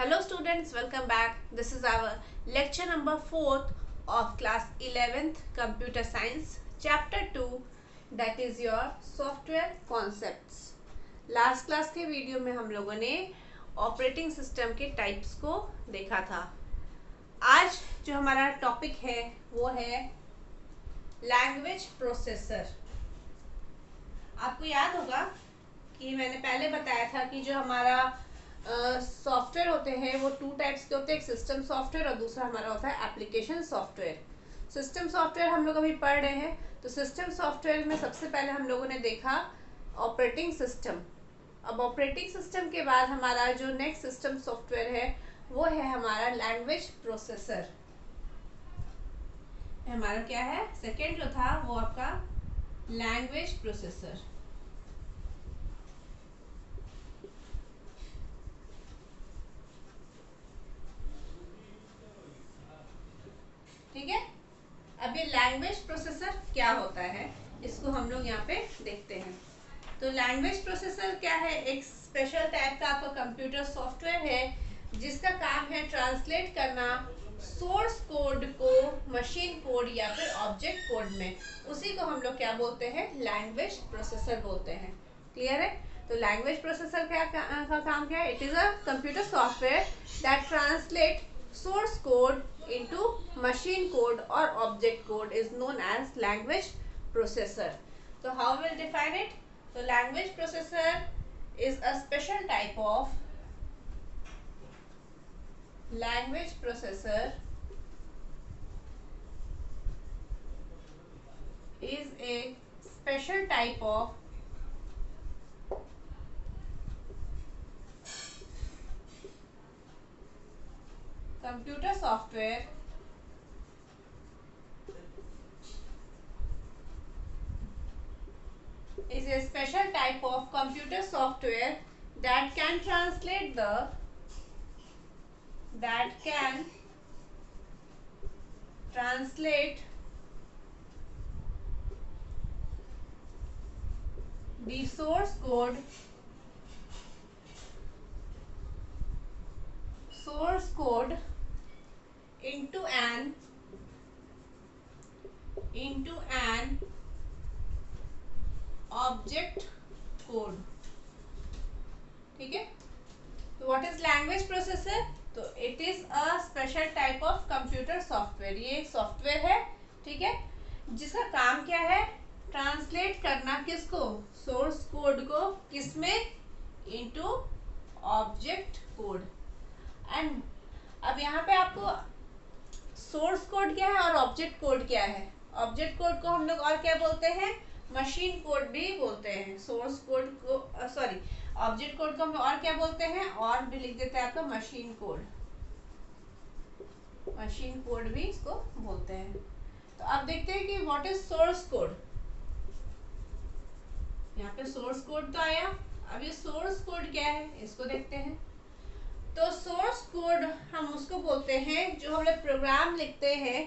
Hello students, welcome back. This is our lecture number 4th of class 11th Computer Science chapter 2, that is your software concepts. Last class के video में हम लोगों ने operating system के types को देखा था. आज जो हमारा टॉपिक है वो है लैंग्वेज प्रोसेसर. आपको याद होगा कि मैंने पहले बताया था कि जो हमारा सॉफ्टवेयर होते हैं वो टू टाइप्स के होते हैं. एक सिस्टम सॉफ्टवेयर और दूसरा हमारा होता है एप्लीकेशन सॉफ्टवेयर. सिस्टम सॉफ्टवेयर हम लोग अभी पढ़ रहे हैं. तो सिस्टम सॉफ्टवेयर में सबसे पहले हम लोगों ने देखा ऑपरेटिंग सिस्टम. अब ऑपरेटिंग सिस्टम के बाद हमारा जो नेक्स्ट सिस्टम सॉफ्टवेयर है वो है हमारा लैंग्वेज प्रोसेसर. हमारा क्या है, सेकेंड जो था वो आपका लैंग्वेज प्रोसेसर. ठीक है. अब ये लैंग्वेज प्रोसेसर क्या होता है इसको हम लोग यहाँ पे देखते हैं. तो लैंग्वेज प्रोसेसर क्या है, एक स्पेशल टाइप का आपका कंप्यूटर सॉफ्टवेयर है जिसका काम है ट्रांसलेट करना सोर्स कोड को मशीन कोड या फिर ऑब्जेक्ट कोड में. उसी को हम लोग क्या बोलते हैं, लैंग्वेज प्रोसेसर बोलते हैं. क्लियर है. तो लैंग्वेज प्रोसेसर का काम क्या है, it is a computer software that translate source code into machine code or object code is known as language processor. So how we'll define it? So language processor is a special type of language processor is a special type of computer software is a special type of computer software that can translate the source code into an object code. ठीक है. तो what is language processor? तो it is a special type of computer software. ये एक software है, ठीक है, जिसका काम क्या है, ट्रांसलेट करना किसको, सोर्स कोड को, किसमें, इनटू ऑब्जेक्ट कोड. एंड अब यहाँ पे आपको सोर्स कोड क्या है और ऑब्जेक्ट कोड क्या है. ऑब्जेक्ट कोड को हम लोग और क्या बोलते हैं, मशीन कोड भी बोलते हैं. सोर्स कोड को सॉरी ऑब्जेक्ट कोड को हम और क्या बोलते हैं, और भी लिख देते हैं आपका मशीन कोड. मशीन कोड भी इसको बोलते हैं. तो अब देखते हैं कि व्हाट इज सोर्स कोड. यहाँ पे सोर्स कोड तो आया. अब ये सोर्स कोड क्या है इसको देखते हैं. तो सोर्स कोड हम उसको बोलते हैं जो हम लोग प्रोग्राम लिखते हैं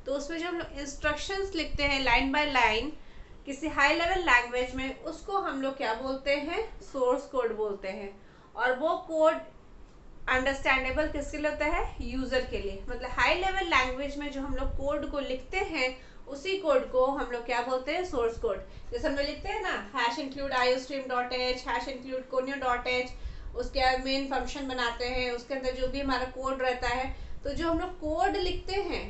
तो उसमें जो हम लोग इंस्ट्रक्शंस लिखते हैं लाइन बाय लाइन किसी हाई लेवल लैंग्वेज में, उसको हम लोग क्या बोलते हैं, सोर्स कोड बोलते हैं. और वो कोड अंडरस्टैंडेबल किसके लिए होता है, यूजर के लिए. मतलब हाई लेवल लैंग्वेज में जो हम लोग कोड को लिखते हैं उसी कोड को हम लोग क्या बोलते हैं, सोर्स कोड. जैसे हम लोग लिखते हैं ना, hash include iostream.h, hash include conio.h, उसके बाद मेन फंक्शन बनाते हैं, उसके अंदर जो भी हमारा कोड रहता है. तो जो हम लोग कोड लिखते हैं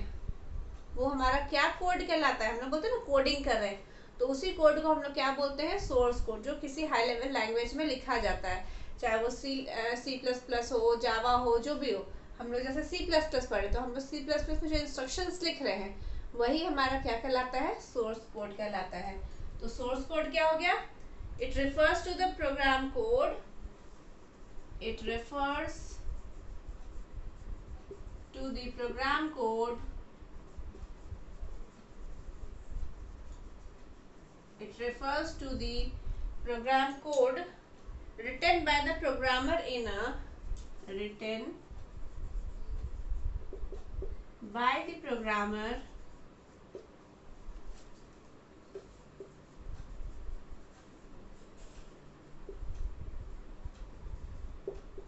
वो हमारा क्या कोड कहलाता है, हम लोग बोलते हैं ना कोडिंग कर रहे हैं. तो उसी कोड को हम लोग क्या बोलते हैं, सोर्स कोड, जो किसी हाई लेवल लैंग्वेज में लिखा जाता है. चाहे वो C++ हो, जावा हो, जो भी हो. हम लोग जैसे C++ पढ़े तो हम लोग C++ में जो इंस्ट्रक्शंस लिख रहे हैं वही हमारा क्या कहलाता है, सोर्स कोड कहलाता है. तो सोर्स कोड क्या हो गया, it refers to the program code, it refers to the program code, it refers to the program code written by the programmer in a written by the programmer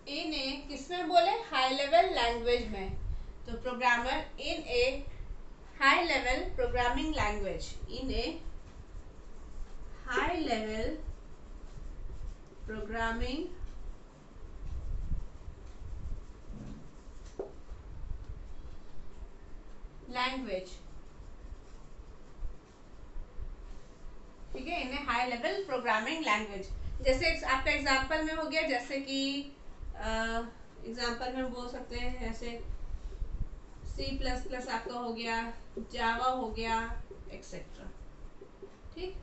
in a किस में बोले, high level language में। तो programmer इन ए high level programming language, इन ए high level programming language, ठीक है, इन्हें high level programming language. जैसे आपका एग्जांपल में हो गया, जैसे कि एग्जांपल में बोल सकते हैं ऐसे C++ आपका हो गया, जावा हो गया, एक्सेट्रा। ठीक,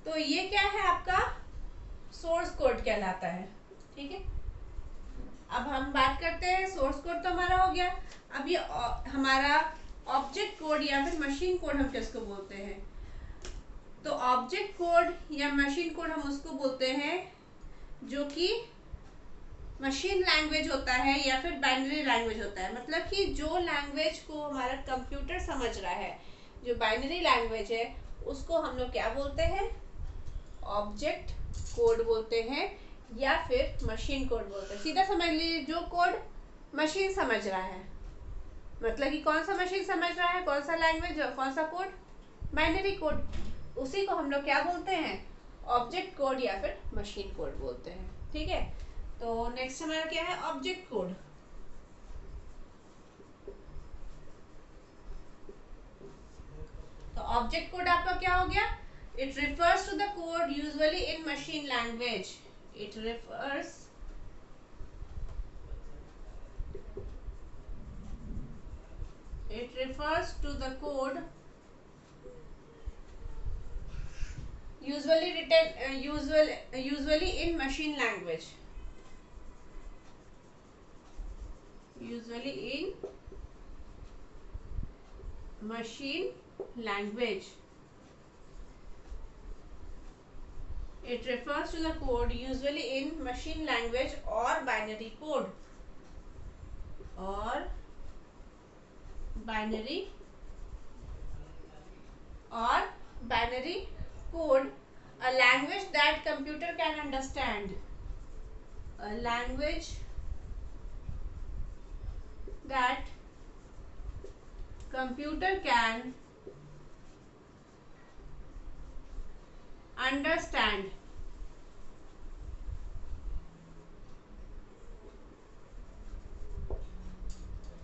तो ये क्या है, आपका सोर्स कोड कहलाता है। ठीक है, अब हम बात करते हैं, सोर्स कोड तो हमारा हो गया। अब ये हमारा ऑब्जेक्ट कोड या फिर मशीन कोड हम किसको बोलते हैं? तो ऑब्जेक्ट कोड या मशीन कोड हम उसको बोलते हैं जो कि मशीन लैंग्वेज होता है या फिर बाइनरी लैंग्वेज होता है। मतलब कि जो लैंग्वेज को हमारा कंप्यूटर समझ रहा है, जो बाइनरी लैंग्वेज है, उसको हम लोग क्या बोलते हैं? ऑब्जेक्ट कोड बोलते हैं या फिर मशीन कोड बोलते हैं। सीधा समझ लीजिए, जो कोड मशीन समझ रहा है, मतलब कि कौन सा मशीन समझ रहा है, कौन सा लैंग्वेज और कौन सा कोड, बाइनरी कोड, उसी को हम लोग क्या बोलते हैं? ऑब्जेक्ट कोड या फिर मशीन कोड बोलते हैं। ठीक है, तो नेक्स्ट हमारा क्या है? Object code. तो ऑब्जेक्ट कोड आपका क्या हो गया? It refers to the code usually in machine language. It refers to the code usually written usually in machine language, usually in machine language. It refers to the code usually in machine language or binary code, or binary code, a language that computer can understand, a language that computer can understand,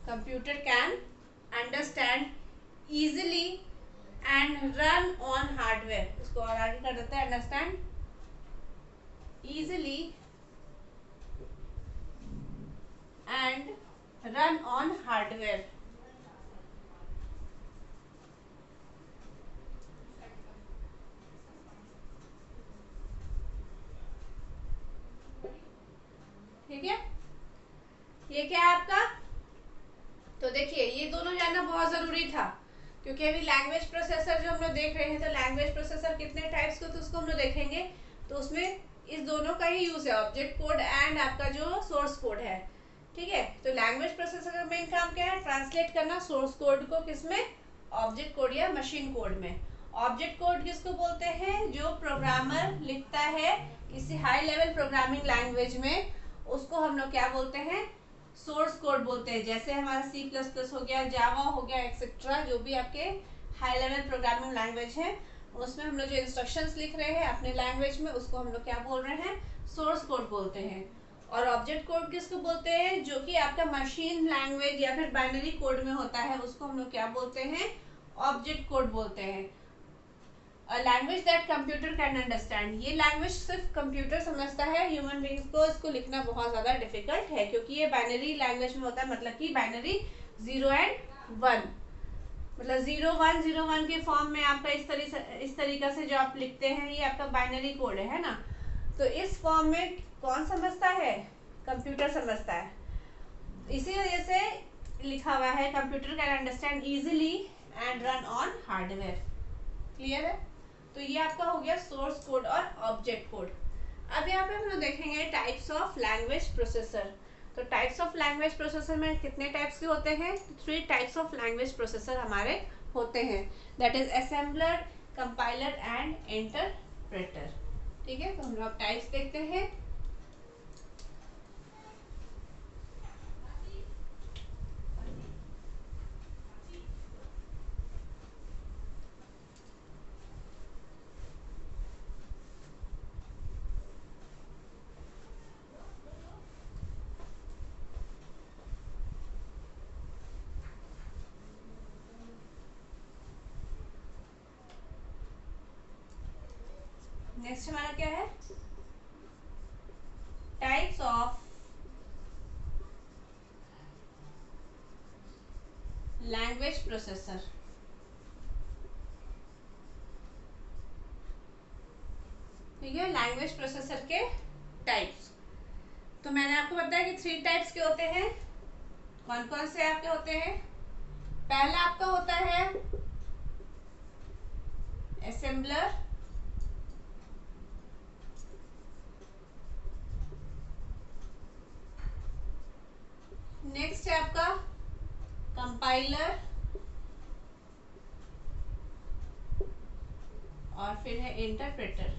computer can understand easily and run on hardware. इसको और आगे कर देते हैं, understand easily and run on hardware. ठीक है, ये क्या है आपका? तो देखिए, ये दोनों जानना बहुत जरूरी था, क्योंकि अभी लैंग्वेज प्रोसेसर जो हम लोग देख रहे हैं, तो लैंग्वेज प्रोसेसर कितने टाइप्स के, तो उसको हम लोग देखेंगे। तो उसमें इस दोनों का ही यूज है, ऑब्जेक्ट कोड एंड आपका जो सोर्स कोड है। ठीक है, तो लैंग्वेज प्रोसेसर का मेन काम क्या है? ट्रांसलेट करना सोर्स कोड को किसमें? ऑब्जेक्ट कोड या मशीन कोड में। ऑब्जेक्ट कोड किसको बोलते हैं? जो प्रोग्रामर लिखता है किसी हाई लेवल प्रोग्रामिंग लैंग्वेज में, उसको हम लोग क्या बोलते हैं? सोर्स कोड बोलते हैं। जैसे हमारा C++ हो गया, जावा हो गया, एक्सेट्रा, जो भी आपके हाई लेवल प्रोग्रामिंग लैंग्वेज है, उसमें हम लोग जो इंस्ट्रक्शंस लिख रहे हैं अपने लैंग्वेज में, उसको हम लोग क्या बोल रहे हैं? सोर्स कोड बोलते हैं। और ऑब्जेक्ट कोड किसको बोलते हैं? जो कि आपका मशीन लैंग्वेज या फिर बाइनरी कोड में होता है, उसको हम लोग क्या बोलते हैं? ऑब्जेक्ट कोड बोलते हैं। Language that computer can understand, ये लैंग्वेज सिर्फ कंप्यूटर समझता है, ह्यूमन बींग्स को इसको लिखना बहुत ज़्यादा डिफिकल्ट है, क्योंकि ये बाइनरी लैंग्वेज में होता है। मतलब कि बाइनरी 0 and 1, मतलब 0 1 0 1 के फॉर्म में आपका इस तरीका से जो आप लिखते हैं, ये आपका बाइनरी कोड है ना। तो इस फॉर्म में कौन समझता है? कंप्यूटर समझता है। इसी वजह से लिखा हुआ है, computer can understand easily and run on hardware. Clear है? तो ये आपका हो गया सोर्स कोड और ऑब्जेक्ट कोड। अब यहाँ पे हम लोग देखेंगे टाइप्स ऑफ लैंग्वेज प्रोसेसर। तो टाइप्स ऑफ लैंग्वेज प्रोसेसर में कितने टाइप्स के होते हैं? 3 टाइप्स ऑफ लैंग्वेज प्रोसेसर हमारे होते हैं, that is assembler, compiler and interpreter. ठीक है, तो हम लोग टाइप्स देखते हैं। नेक्स्ट हमारा क्या है, टाइप्स ऑफ लैंग्वेज प्रोसेसर। ठीक है, लैंग्वेज प्रोसेसर के टाइप्स। तो मैंने आपको बताया कि 3 टाइप्स के होते हैं। कौन कौन से आपके होते हैं? पहला आपका होता है असेंबलर, नेक्स्ट है आपका कंपाइलर, और फिर है इंटरप्रेटर।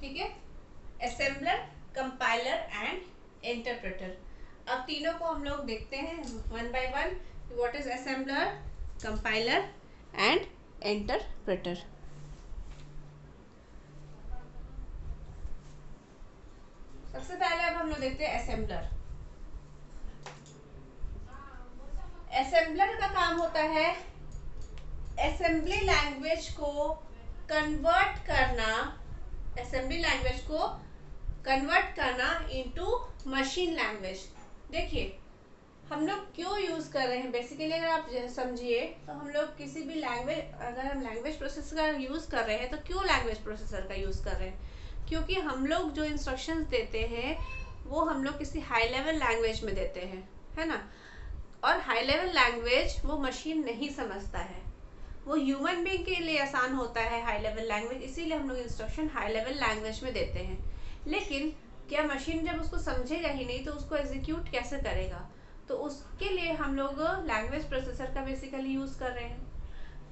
ठीक है, असेंबलर, कंपाइलर एंड इंटरप्रेटर। अब तीनों को हम लोग देखते हैं one by one, what is assembler, compiler and interpreter. सबसे पहले अब हम लोग देखते हैं असेंबलर। असेंबलर का काम होता है असेंबली लैंग्वेज को कन्वर्ट करना, असेंबली लैंग्वेज को कन्वर्ट करना इनटू मशीन लैंग्वेज। देखिए हम लोग क्यों यूज़ कर रहे हैं, बेसिकली अगर आप समझिए तो हम लोग किसी भी लैंग्वेज, अगर हम लैंग्वेज प्रोसेसर का यूज़ कर रहे हैं तो क्यों लैंग्वेज प्रोसेसर का यूज़ कर रहे हैं? क्योंकि हम लोग जो इंस्ट्रक्शंस देते हैं वो हम लोग किसी हाई लेवल लैंग्वेज में देते हैं, है ना। और हाई लेवल लैंग्वेज वो मशीन नहीं समझता है, वो ह्यूमन बीइंग के लिए आसान होता है हाई लेवल लैंग्वेज, इसीलिए हम लोग इंस्ट्रक्शन हाई लेवल लैंग्वेज में देते हैं। लेकिन क्या मशीन जब उसको समझेगा ही नहीं तो उसको एग्जीक्यूट कैसे करेगा? तो उसके लिए हम लोग लैंग्वेज प्रोसेसर का बेसिकली यूज़ कर रहे हैं।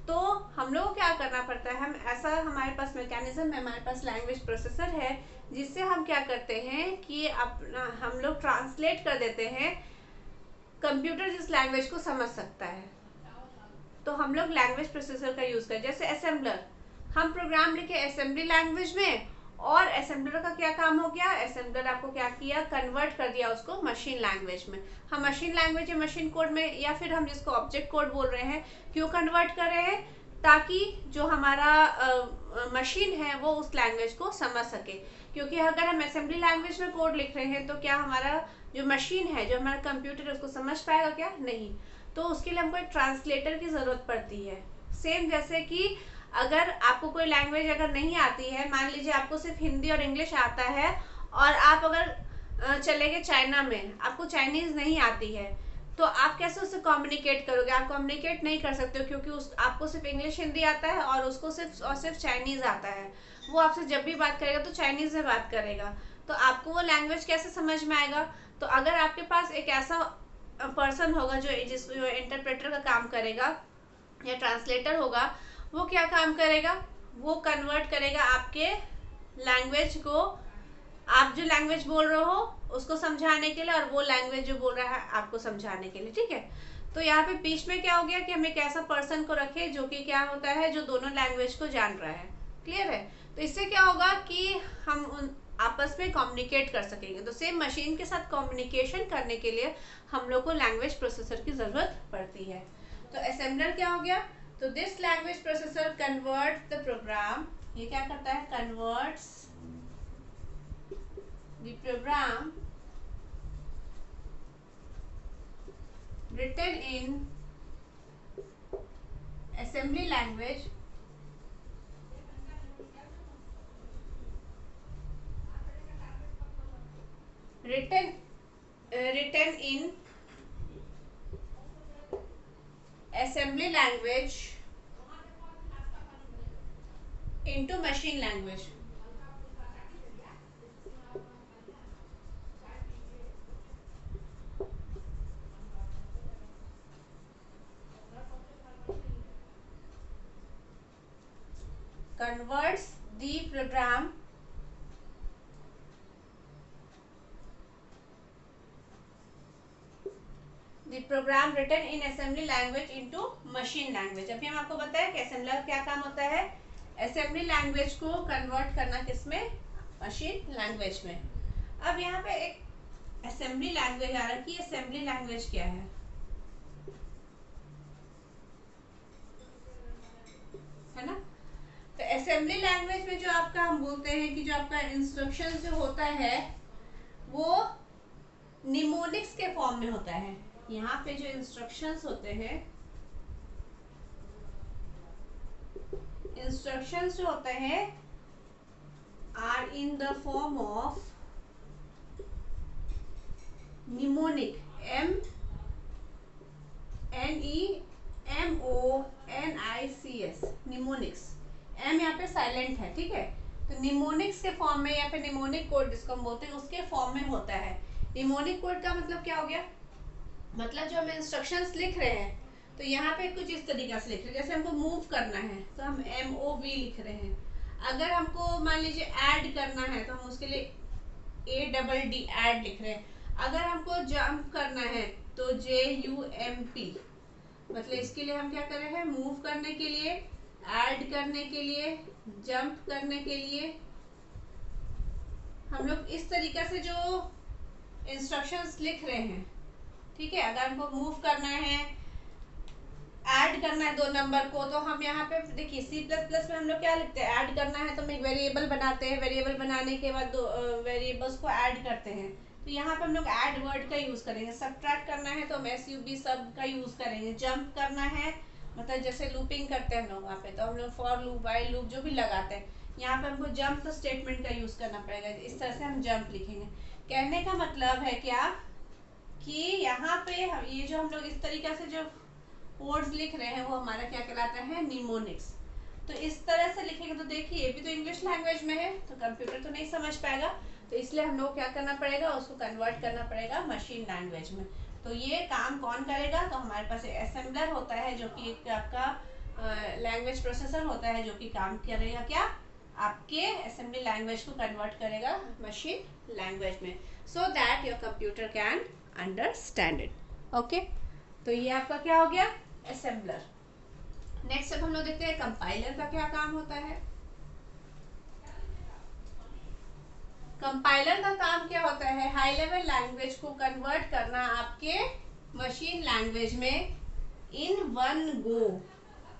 तो हम लोग को क्या करना पड़ता है, हम ऐसा हमारे पास मैकेनिज्म है, हमारे पास लैंग्वेज प्रोसेसर है, जिससे हम क्या करते हैं कि अपना हम लोग ट्रांसलेट कर देते हैं, कंप्यूटर जिस लैंग्वेज को समझ सकता है तो हम लोग लैंग्वेज प्रोसेसर का यूज़ करें। जैसे असेंबलर, हम प्रोग्राम लिखे असेंबली लैंग्वेज में, और असेंबलर का क्या काम हो गया, असेंबलर आपको क्या किया, कन्वर्ट कर दिया उसको मशीन लैंग्वेज में। हम मशीन लैंग्वेज या मशीन कोड में, या फिर हम जिसको ऑब्जेक्ट कोड बोल रहे हैं, क्यों कन्वर्ट कर रहे हैं? ताकि जो हमारा मशीन है वो उस लैंग्वेज को समझ सके। क्योंकि अगर हम असेंबली लैंग्वेज में कोड लिख रहे हैं तो क्या हमारा जो मशीन है, जो हमारा कंप्यूटर है, उसको समझ पाएगा क्या? नहीं। तो उसके लिए हमको एक ट्रांसलेटर की ज़रूरत पड़ती है। सेम जैसे कि अगर आपको कोई लैंग्वेज अगर नहीं आती है, मान लीजिए आपको सिर्फ हिंदी और इंग्लिश आता है, और आप अगर चले गए चाइना में, आपको चाइनीज़ नहीं आती है, तो आप कैसे उससे कम्युनिकेट करोगे? आप कम्युनिकेट नहीं कर सकते हो, क्योंकि उस आपको सिर्फ इंग्लिश हिंदी आता है और उसको सिर्फ चाइनीज़ आता है। वो आपसे जब भी बात करेगा तो चाइनीज़ में बात करेगा, तो आपको वो लैंग्वेज कैसे समझ में आएगा? तो अगर आपके पास एक ऐसा पर्सन होगा जो इंटरप्रेटर का काम करेगा या ट्रांसलेटर होगा, वो क्या काम करेगा, वो कन्वर्ट करेगा आपके लैंग्वेज को, आप जो लैंग्वेज बोल रहे हो उसको समझाने के लिए, और वो लैंग्वेज जो बोल रहा है आपको समझाने के लिए। ठीक है, तो यहाँ पे बीच में क्या हो गया कि हम एक ऐसा पर्सन को रखे जो कि क्या होता है, जो दोनों लैंग्वेज को जान रहा है। क्लियर है? तो इससे क्या होगा कि हम उन आपस में कम्युनिकेट कर सकेंगे। तो सेम मशीन के साथ कम्युनिकेशन करने के लिए हम लोग को लैंग्वेज प्रोसेसर की ज़रूरत पड़ती है। तो असेंबलर क्या हो गया, तो this language processor convert the program, ये क्या करता है, converts the program written in assembly language written in assembly language into machine language। converts the program written in assembly language into machine language। अभी हम आपको बताया कि असेंबलर क्या काम होता है, असेंबली लैंग्वेज को कन्वर्ट करना किसमें, मशीन लैंग्वेज में। अब यहाँ पे एक असेंबली लैंग्वेज आ रहा है कि असेंबली लैंग्वेज क्या है। है ना। तो असेंबली लैंग्वेज में जो आपका हम बोलते हैं कि जो आपका इंस्ट्रक्शन जो होता है वो निमोनिक्स के फॉर्म में होता है। यहाँ पे जो इंस्ट्रक्शंस होते हैं, इंस्ट्रक्शंस जो होते हैं are in the form of mnemonic, NEMONICS, mnemonics. M यहाँ पे साइलेंट है, ठीक है। तो निमोनिक्स के फॉर्म में या फिर निमोनिक कोड जिसको हम बोलते हैं उसके फॉर्म में होता है। निमोनिक कोड का मतलब क्या हो गया, मतलब जो हम इंस्ट्रक्शंस लिख रहे हैं तो यहाँ पे कुछ इस तरीके से लिख रहे हैं। जैसे हमको मूव करना है तो हम MOV लिख रहे हैं। अगर हमको मान लीजिए ऐड करना है तो हम उसके लिए ADD ऐड लिख रहे हैं। अगर हमको जंप करना है तो JUMP, मतलब इसके लिए हम क्या कर रहे हैं, मूव करने के लिए, ऐड करने के लिए, जंप करने के लिए हम लोग इस तरीके से जो इंस्ट्रक्शंस लिख रहे हैं, ठीक है। अगर हमको मूव करना है, ऐड करना है 2 नंबर को, तो हम यहाँ पे देखिए C++ में हम लोग क्या लिखते हैं, ऐड करना है तो हम एक वेरिएबल बनाते हैं, वेरिएबल बनाने के बाद 2 वेरिएबल्स को ऐड करते हैं। तो यहाँ पे हम लोग ऐड वर्ड का यूज करेंगे। सब्ट्रैक्ट करना है तो हम SUB सब का यूज करेंगे। जंप करना है मतलब जैसे लूपिंग करते हैं हम लोग वहाँ पे, तो हम लोग फॉर लूप, वाइल लूप जो भी लगाते हैं, यहाँ पे हमको जंप स्टेटमेंट का यूज करना पड़ेगा। इस तरह से हम जंप लिखेंगे। कहने का मतलब है क्या कि यहाँ पे ये जो हम लोग इस तरीके से जो कोड्स लिख रहे हैं वो हमारा क्या कहलाता है, निमोनिक्स। तो इस तरह से लिखेंगे तो देखिए ये भी तो इंग्लिश लैंग्वेज में है तो कंप्यूटर तो नहीं समझ पाएगा, तो इसलिए हम लोग क्या करना पड़ेगा, उसको कन्वर्ट करना पड़ेगा मशीन लैंग्वेज में। तो ये काम कौन करेगा, तो हमारे पास असेंबलर होता है जो कि एक आपका लैंग्वेज प्रोसेसर होता है जो कि काम करेगा क्या, आपके असेंबली लैंग्वेज को कन्वर्ट करेगा मशीन लैंग्वेज में, so that your computer can understand it. Okay, तो ये आपका क्या हो गया, असेंबलर। नेक्स्ट अब हम लोग देखते हैं कंपाइलर का क्या काम होता है। कंपाइलर का काम क्या होता है, हाई लेवल लैंग्वेज को कन्वर्ट करना आपके मशीन लैंग्वेज में इन वन गो,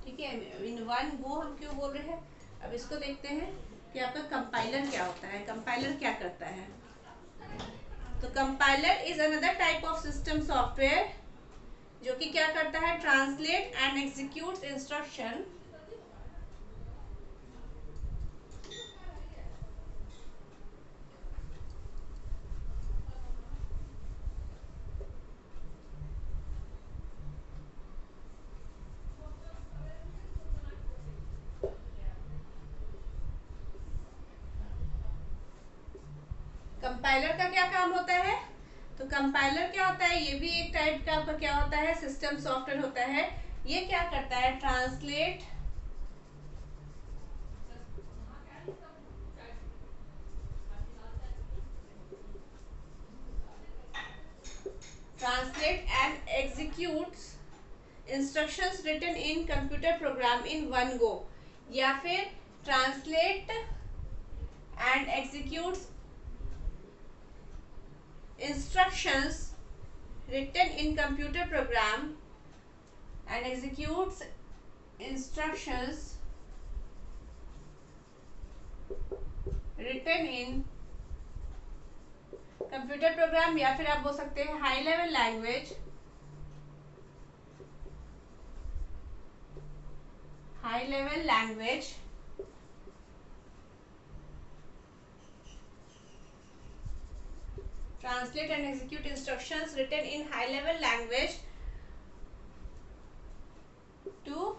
ठीक है। इन वन गो हम क्यों बोल रहे हैं, अब इसको देखते हैं कि आपका कंपाइलर क्या होता है। कंपाइलर क्या करता है, तो compiler is another type of system software जो कि क्या करता है, translate and execute instruction compiler का क्या काम होता है, तो कंपाइलर क्या होता है, ये भी एक टाइप का आपका क्या होता है, सिस्टम सॉफ्टवेयर होता है। ये क्या करता है, translate and executes instructions written in computer program in one go, या फिर translate and executes instructions written in computer program and executes instructions written in computer program, या फिर आप बोल सकते हैं high level language, high level language translate and execute instructions written in high level language to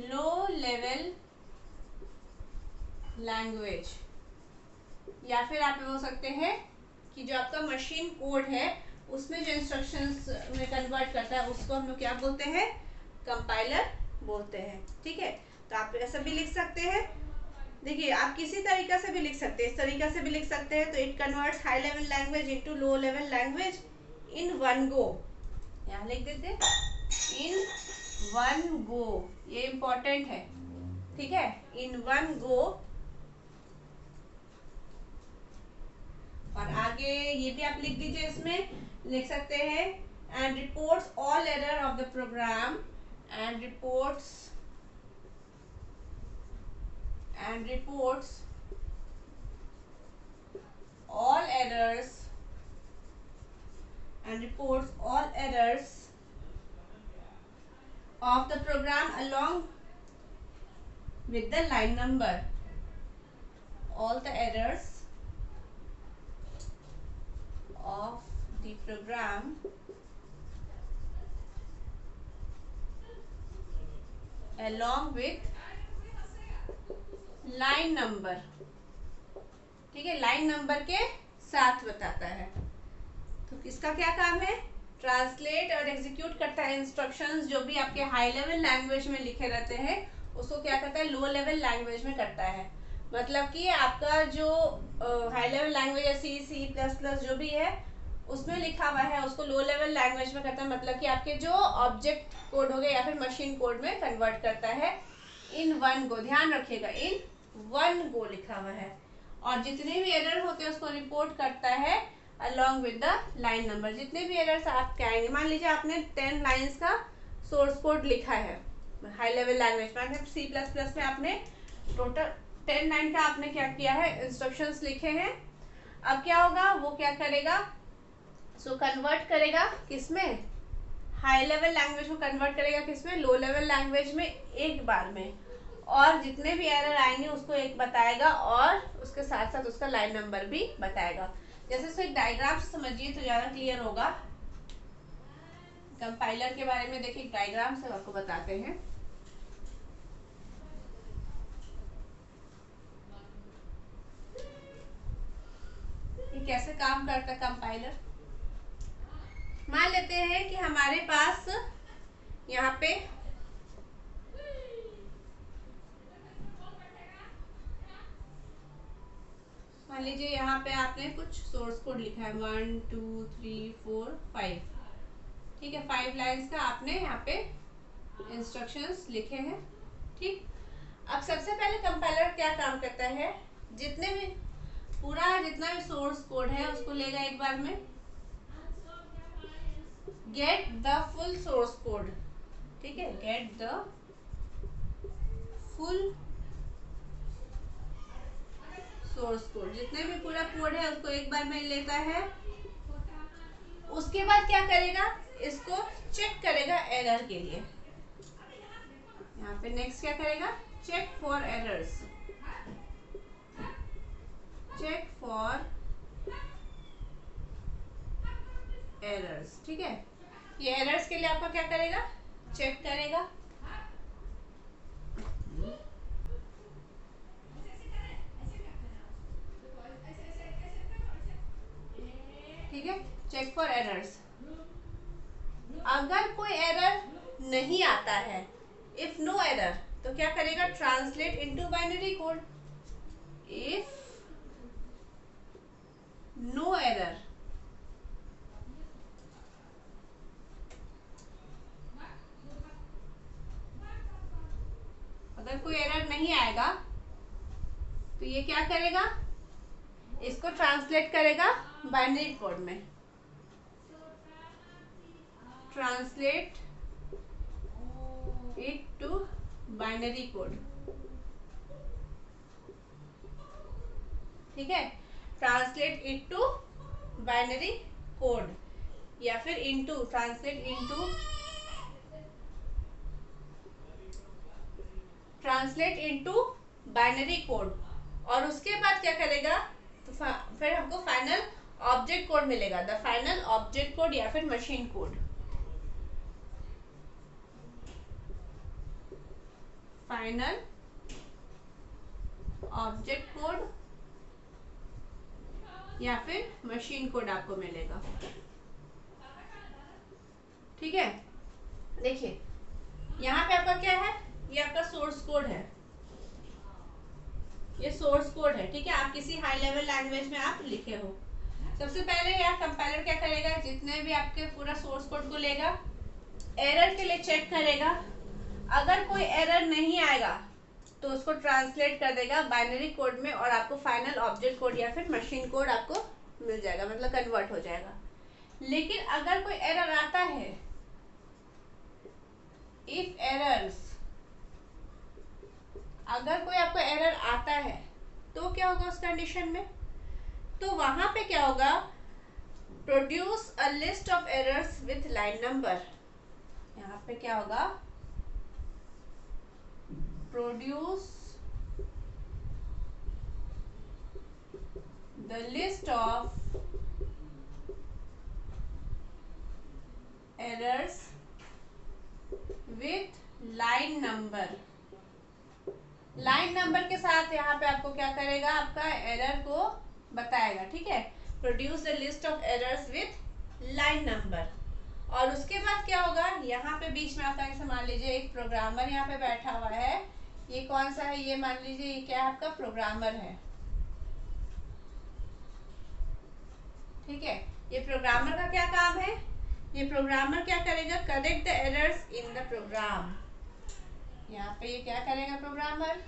low level language, या फिर आप बोल सकते हैं कि जो आपका मशीन कोड है उसमें जो इंस्ट्रक्शंस में कन्वर्ट करता है उसको हम लोग क्या बोलते हैं, कंपाइलर बोलते हैं, ठीक है। तो आप ऐसा भी लिख सकते हैं, देखिए आप किसी तरीका से भी लिख सकते हैं, इस तरीका से भी लिख सकते हैं। तो it converts high level language into low level language in one गो, यहाँ लिख देते इन वन गो, ये इंपॉर्टेंट है, ठीक है, इन वन गो। और आगे ये भी आप लिख दीजिए, इसमें लिख सकते हैं and reports all error of the program and reports all errors of the program along with the line number. All the errors of the program along with line number, ठीक है, लाइन नंबर के साथ बताता है। तो इसका क्या काम है? ट्रांसलेट और एग्जीक्यूट करता है इंस्ट्रक्शंस जो भी आपके हाई लेवल लैंग्वेज में लिखे रहते हैं, उसको क्या करता है? लो लेवल लैंग्वेज में करता है। मतलब कि आपका जो हाई लेवल लैंग्वेज है सी, सी प्लस प्लस जो भी है उसमें लिखा हुआ है, उसको लो लेवल लैंग्वेज में करता है। मतलब कि आपके जो ऑब्जेक्ट कोड हो गए या फिर मशीन कोड में कन्वर्ट करता है इन वन गो। ध्यान रखिएगा, इन वन गो लिखा हुआ है। और जितने भी एरर होते हैं उसको रिपोर्ट करता है along with the line number. जितने भी एरर्स आपके आएंगे, मान लीजिए आपने 10 लाइंस का सोर्स कोड लिखा है हाई लेवल लैंग्वेज में, सी प्लस प्लस में आपने टोटल 10 लाइन का आपने क्या किया है? इंस्ट्रक्शंस लिखे हैं। अब क्या होगा? वो क्या करेगा? सो कन्वर्ट करेगा किसमें? हाई लेवल लैंग्वेज को कन्वर्ट करेगा किसमें? लो लेवल लैंग्वेज में एक बार में। और जितने भी एरर आएंगे उसको एक बताएगा और उसके साथ साथ उसका लाइन नंबर भी बताएगा। जैसे इसको एक डायग्राम से समझिए तो ज़्यादा क्लियर होगा। कंपाइलर के बारे में देखिए, डायग्राम से आपको बताते हैं। ये कैसे काम करता है कंपाइलर। मान लेते हैं कि हमारे पास यहाँ पे मान लीजिए यहाँ पे आपने कुछ सोर्स कोड लिखा है 1 2 3 4 5, ठीक है, 5 लाइंस का आपने यहाँ पे इंस्ट्रक्शंस लिखे हैं। ठीक, अब सबसे पहले कंपाइलर क्या काम करता है? जितने भी जितना भी सोर्स कोड है उसको लेगा एक बार में, get the full source code, ठीक है, get the full source code, जितने भी पूरा कोड है उसको एक बार में लेता है। उसके बाद क्या करेगा? इसको चेक करेगा एरर के लिए। यहाँ पे नेक्स्ट क्या करेगा? Check for errors, check for errors, ठीक है। ये एरर्स के लिए आपका क्या करेगा? चेक करेगा। ठीक है, चेक फॉर एरर्स। अगर कोई एरर नहीं आता है, इफ नो एरर, तो क्या करेगा? Translate into binary code. If no error, अगर कोई एरर नहीं आएगा तो ये क्या करेगा? इसको ट्रांसलेट करेगा बाइनरी कोड में। Translate it to binary code, ठीक है, translate it to binary code या फिर into, translate into, translate into binary code. और उसके बाद क्या करेगा? तो फिर हमको फाइनल ऑब्जेक्ट कोड मिलेगा, द फाइनल ऑब्जेक्ट कोड या फिर machine code. Final object code या फिर मशीन कोड आपको मिलेगा। ठीक है, देखिए यहाँ पे आपका क्या है? ये आपका सोर्स कोड है, ये सोर्स कोड है, ठीक है। आप किसी हाई लेवल लैंग्वेज में आप लिखे हो। सबसे पहले यार कंपाइलर क्या करेगा? जितने भी आपके पूरा सोर्स कोड को लेगा, एरर के लिए चेक करेगा। अगर कोई एरर नहीं आएगा तो उसको ट्रांसलेट कर देगा बाइनरी कोड में और आपको फाइनल ऑब्जेक्ट कोड या फिर मशीन कोड आपको मिल जाएगा, मतलब कन्वर्ट हो जाएगा। लेकिन अगर कोई एरर आता है, इफ एरर्स, अगर कोई आपको एरर आता है तो क्या होगा उस कंडीशन में, तो वहां पे क्या होगा, produce a list of errors with line number. यहाँ पे क्या होगा, produce the list of errors with line number. Line number के साथ यहाँ पे आपको क्या करेगा, आपका एरर को बताएगा, ठीक है। Produce the list of errors with line number. और उसके बाद क्या होगा, यहाँ पे बीच में आपका जैसे मान लीजिए एक प्रोग्रामर यहाँ पे बैठा हुआ है, ये कौन सा है, ये मान लीजिए ये क्या है, आपका प्रोग्रामर है, ठीक है। ये प्रोग्रामर का क्या काम है, ये प्रोग्रामर क्या करेगा, correct the errors in the program. यहाँ पे ये क्या करेगा programmer,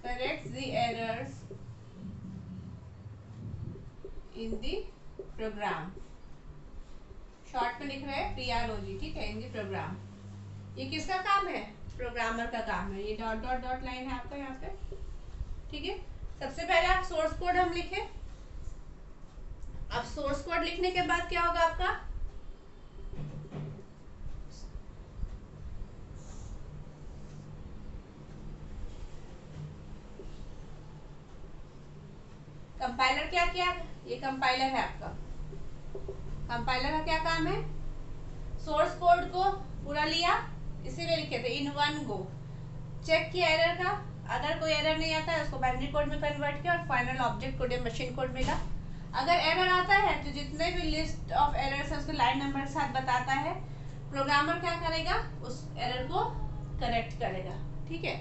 correct the errors in the program. Short में लिख रहे हैं PROG, ठीक है, इन द प्रोग्राम। ये किसका काम है, प्रोग्रामर का काम है। ये डॉट डॉट डॉट लाइन है आपका यहाँ पे, ठीक है। सबसे पहले आप सोर्स कोड हम लिखे। अब सोर्स कोड लिखने के बाद क्या होगा आपका, कंपाइलर क्या किया, ये कंपाइलर है आपका। कंपाइलर का क्या काम है, सोर्स कोड को पूरा लिया, इसी में लिखे थे इन वन गो, चेक किया एरर का, अगर कोई एरर नहीं आता है उसको बाइनरी कोड में कन्वर्ट किया और फाइनल ऑब्जेक्ट कोड या मशीन कोड मिला। अगर एरर आता है तो जितने भी लिस्ट ऑफ एरर्स है उसको लाइन नंबर के साथ बताता है, प्रोग्रामर क्या करेगा, उस एरर को करेक्ट करेगा, ठीक है।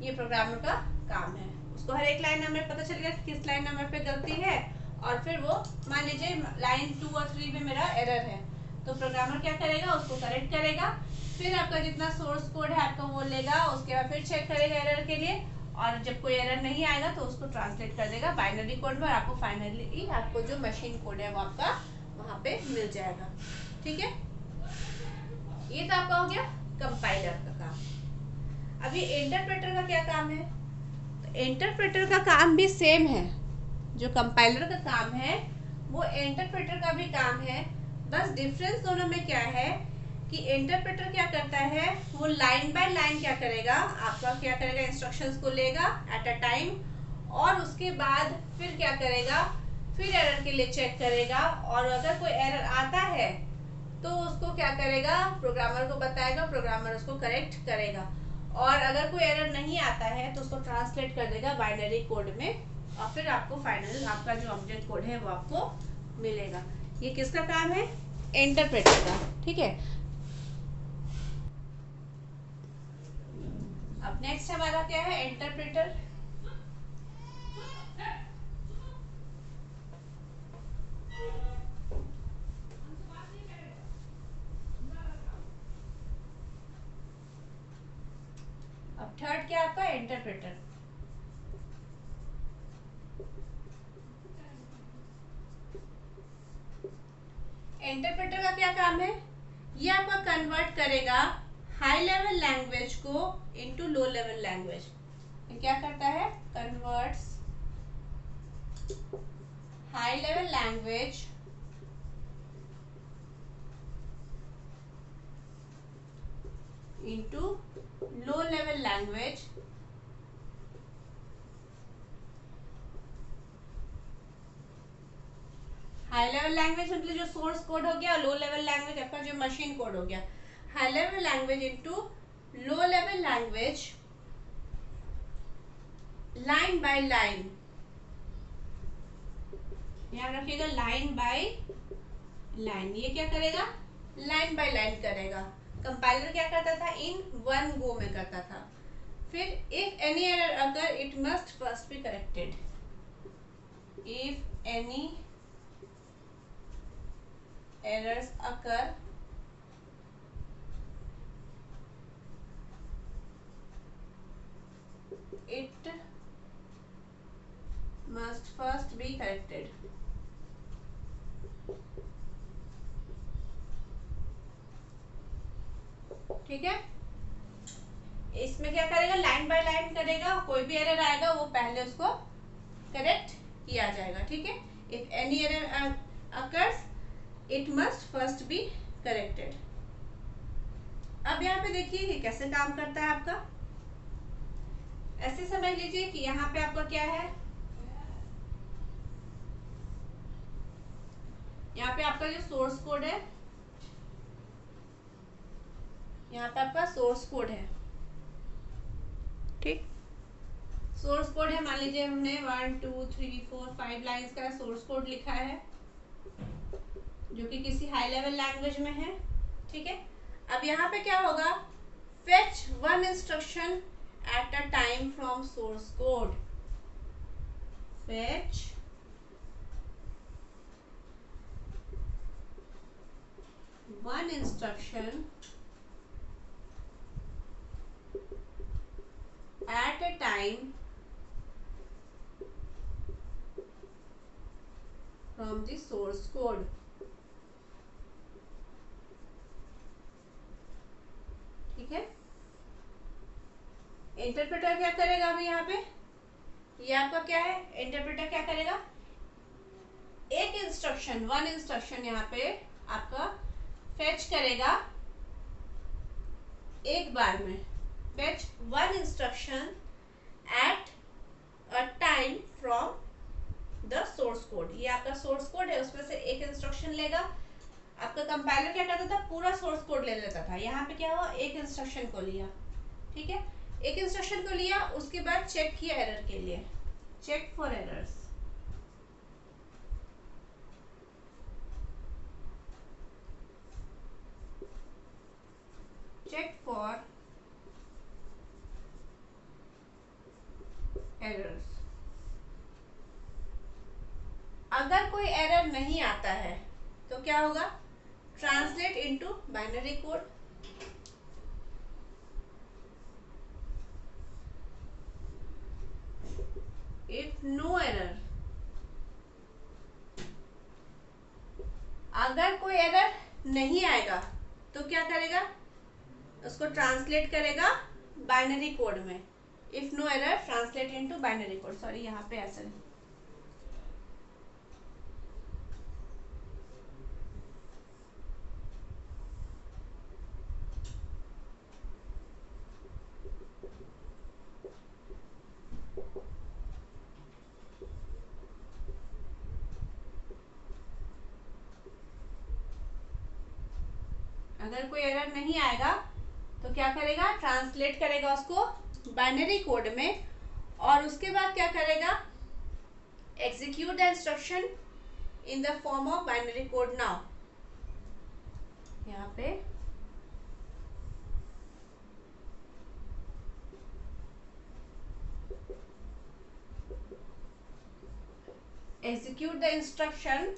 ये प्रोग्रामर का काम है, उसको हर एक लाइन नंबर पता चलेगा कि किस लाइन नंबर पे गलती है, और फिर वो मान लीजिए लाइन 2 और 3 में मेरा एरर है, तो प्रोग्रामर क्या करेगा, उसको करेक्ट करेगा। फिर आपका जितना सोर्स कोड है आपका वो लेगा, उसके बाद फिर चेक करेगा एरर के लिए, और जब कोई एरर नहीं आएगा तो उसको ट्रांसलेट कर देगा बाइनरी कोड में, और आपको फाइनली आपको जो मशीन कोड है वो आपका वहां पे मिल जाएगा, ठीक है। ये तो आपका हो गया कंपाइलर का काम। अभी इंटरप्रेटर का क्या काम है, तो इंटरप्रेटर का काम भी सेम है, जो कंपाइलर का काम है वो इंटरप्रेटर का भी काम है, बस डिफरेंस दोनों में क्या है कि इंटरप्रेटर क्या करता है, वो लाइन बाय लाइन क्या करेगा, आपका क्या करेगा, इंस्ट्रक्शंस को लेगा एट अ टाइम, और उसके बाद फिर क्या करेगा, फिर एरर के लिए चेक करेगा, और अगर कोई एरर आता है तो उसको क्या करेगा, प्रोग्रामर को बताएगा, प्रोग्रामर उसको करेक्ट करेगा, और अगर कोई एरर नहीं आता है तो उसको ट्रांसलेट कर देगा बाइनरी कोड में, और फिर आपको फाइनल आपका जो ऑब्जेक्ट कोड है वो आपको मिलेगा। ये किसका काम है, इंटरप्रेटर का, ठीक है। अब नेक्स्ट हमारा क्या है, इंटरप्रेटर। अब थर्ड क्या आपका, इंटरप्रेटर। इंटरप्रेटर का क्या काम है, ये आपका कन्वर्ट करेगा हाई लेवल लैंग्वेज को इनटू लो लेवल लैंग्वेज। ये क्या करता है, converts high level language into low level language, high level language मतलब जो सोर्स कोड हो गया, लो लेवल लैंग्वेज आपका जो मशीन कोड हो गया। High level language into low level language, line by line, ध्यान रखिएगा, लाइन बाय लाइन। ये क्या करेगा, लाइन बाय लाइन करेगा। कंपाइलर क्या करता था, इन वन गो में करता था। फिर इफ एनी एरर अगर, it must first be corrected. If any errors occur, it must first be corrected। ठीक है, इसमें क्या करेगा, लाइन बाय लाइन करेगा, कोई भी एरर आएगा वो पहले उसको करेक्ट किया जाएगा। ठीक है, if any error occurs it must first be corrected. अब यहाँ पे देखिए ये कैसे काम करता है आपका। ऐसे समझ लीजिए कि यहाँ पे आपका क्या है, यहाँ पे आपका जो सोर्स कोड है, यहाँ पे आपका सोर्स कोड है। ठीक, सोर्स कोड है, मान लीजिए हमने 1 2 3 4 5 लाइंस का सोर्स कोड लिखा है जो कि किसी हाई लेवल लैंग्वेज में है। ठीक है, अब यहाँ पे क्या होगा, fetch one instruction at a time from source code. Fetch one instruction at a time from the source code। ठीक है, इंटरप्रेटर क्या करेगा अभी यहाँ पे, ये आपका क्या है, इंटरप्रेटर क्या करेगा, एक इंस्ट्रक्शन, वन इंस्ट्रक्शन यहाँ पे आपका फेच करेगा एक बार में। Fetch one instruction at a time from the source code. ये आपका सोर्स कोड है, उसमें से एक इंस्ट्रक्शन लेगा। आपका कंपाइलर क्या करता था, पूरा सोर्स कोड ले लेता था, यहाँ पे क्या हुआ, एक इंस्ट्रक्शन को लिया। ठीक है, एक इंस्ट्रक्शन को लिया, उसके बाद चेक किया एरर के लिए, check for errors. Check for errors. अगर कोई एरर नहीं आता है तो क्या होगा, translate into binary code. If no error, अगर कोई एरर नहीं आएगा तो क्या करेगा, उसको ट्रांसलेट करेगा बाइनरी कोड में। If no error translate into binary code. Sorry, यहाँ पे ऐसा नहीं, अगर कोई एरर नहीं आएगा तो क्या करेगा, ट्रांसलेट करेगा उसको बाइनरी कोड में, और उसके बाद क्या करेगा, execute the instruction in the form of binary code. Now यहाँ पे execute the instruction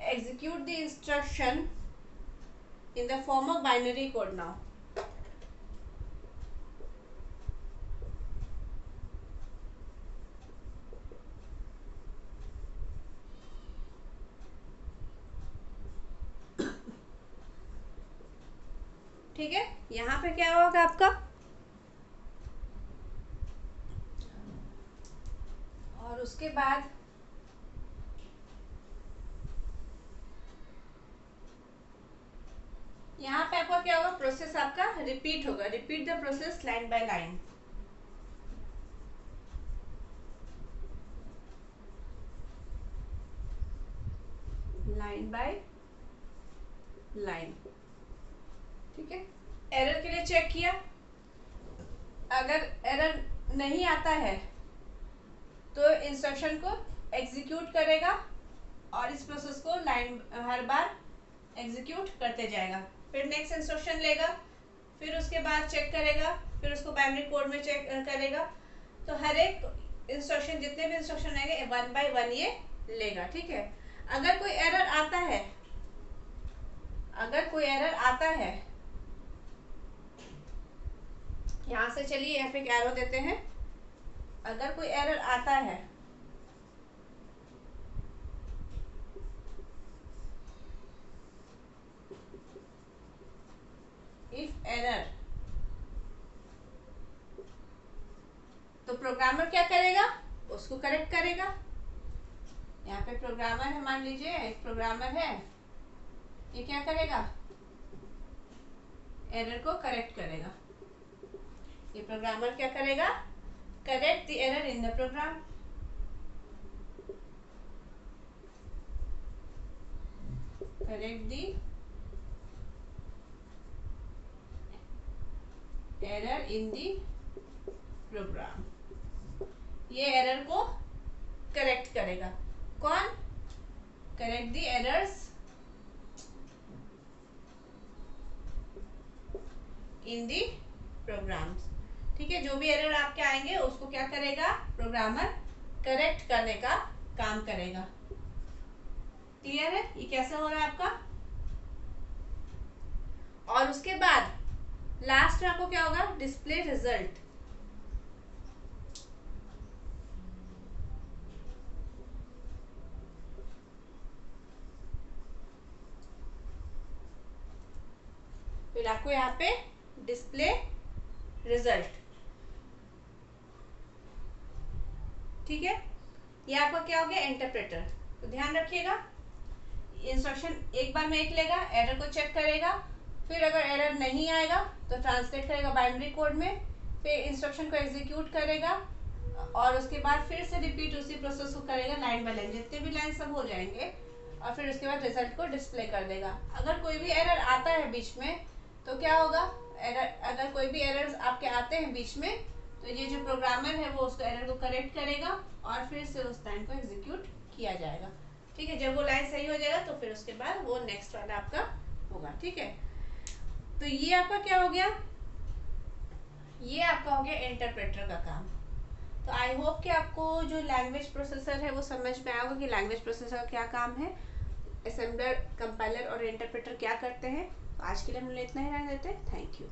execute the instruction in the form of binary code now। ठीक है, यहाँ पे क्या होगा आपका, और उसके बाद यहाँ पे आपका क्या होगा, प्रोसेस आपका रिपीट होगा। Repeat the process line by line. Line by line. ठीक है, एरर के लिए चेक किया, अगर एरर नहीं आता है तो इंस्ट्रक्शन को एग्जीक्यूट करेगा और इस प्रोसेस को लाइन हर बार एग्जीक्यूट करते जाएगा। फिर नेक्स्ट इंस्ट्रक्शन लेगा, फिर उसके बाद चेक करेगा, फिर उसको बाइनरी कोड में चेक करेगा। तो हर एक इंस्ट्रक्शन, जितने भी इंस्ट्रक्शन रहेंगे वन बाय वन ये लेगा। ठीक है, अगर कोई एरर आता है, अगर कोई एरर आता है, यहाँ से चलिए यहाँ पे एक एरो देते हैं। अगर कोई एरर आता है, इफ एरर, तो प्रोग्रामर क्या करेगा, उसको करेक्ट करेगा। यहाँ पे प्रोग्रामर है, मान लीजिए एक प्रोग्रामर है, ये क्या करेगा, एरर को करेक्ट करेगा। ये प्रोग्रामर क्या करेगा, correct the error in the program. Correct the error in the program, ये एरर को करेक्ट करेगा। कौन, correct the errors in the programs. ठीक है, जो भी एरर आपके आएंगे उसको क्या करेगा, प्रोग्रामर करेक्ट करने का काम करेगा। क्लियर है, ये कैसे हो रहा है आपका। और उसके बाद लास्ट में आपको क्या होगा, डिस्प्ले रिजल्ट। फिर आपको यहाँ पे डिस्प्ले रिजल्ट। ठीक है, ये आपका क्या हो गया, इंटरप्रेटर। तो ध्यान रखिएगा, इंस्ट्रक्शन एक बार में एक लेगा, एरर को चेक करेगा, फिर अगर एरर नहीं आएगा तो ट्रांसलेट करेगा बाइनरी कोड में, फिर इंस्ट्रक्शन को एग्जीक्यूट करेगा और उसके बाद फिर से रिपीट उसी प्रोसेस को करेगा लाइन बाय लाइन, जितने भी लाइन सब हो जाएंगे, और फिर उसके बाद रिजल्ट को डिस्प्ले कर देगा। अगर कोई भी एरर आता है बीच में तो क्या होगा, एरर, अगर कोई भी एरर्स आपके आते हैं बीच में तो ये जो प्रोग्रामर है वो उसको एरर को करेक्ट करेगा और फिर से उस लाइन को एग्जीक्यूट किया जाएगा। ठीक है, जब वो लाइन सही हो जाएगा तो फिर उसके बाद वो नेक्स्ट वाला आपका होगा। ठीक है, तो ये आपका क्या हो गया, ये आपका हो गया इंटरप्रेटर का काम। तो आई होप कि आपको जो लैंग्वेज प्रोसेसर है वो समझ में आएगा कि लैंग्वेज प्रोसेसर का क्या काम है, असेंबलर, कंपाइलर और इंटरप्रेटर क्या करते हैं। तो आज के लिए हम लोग इतना ही रहने देते हैं। Thank you.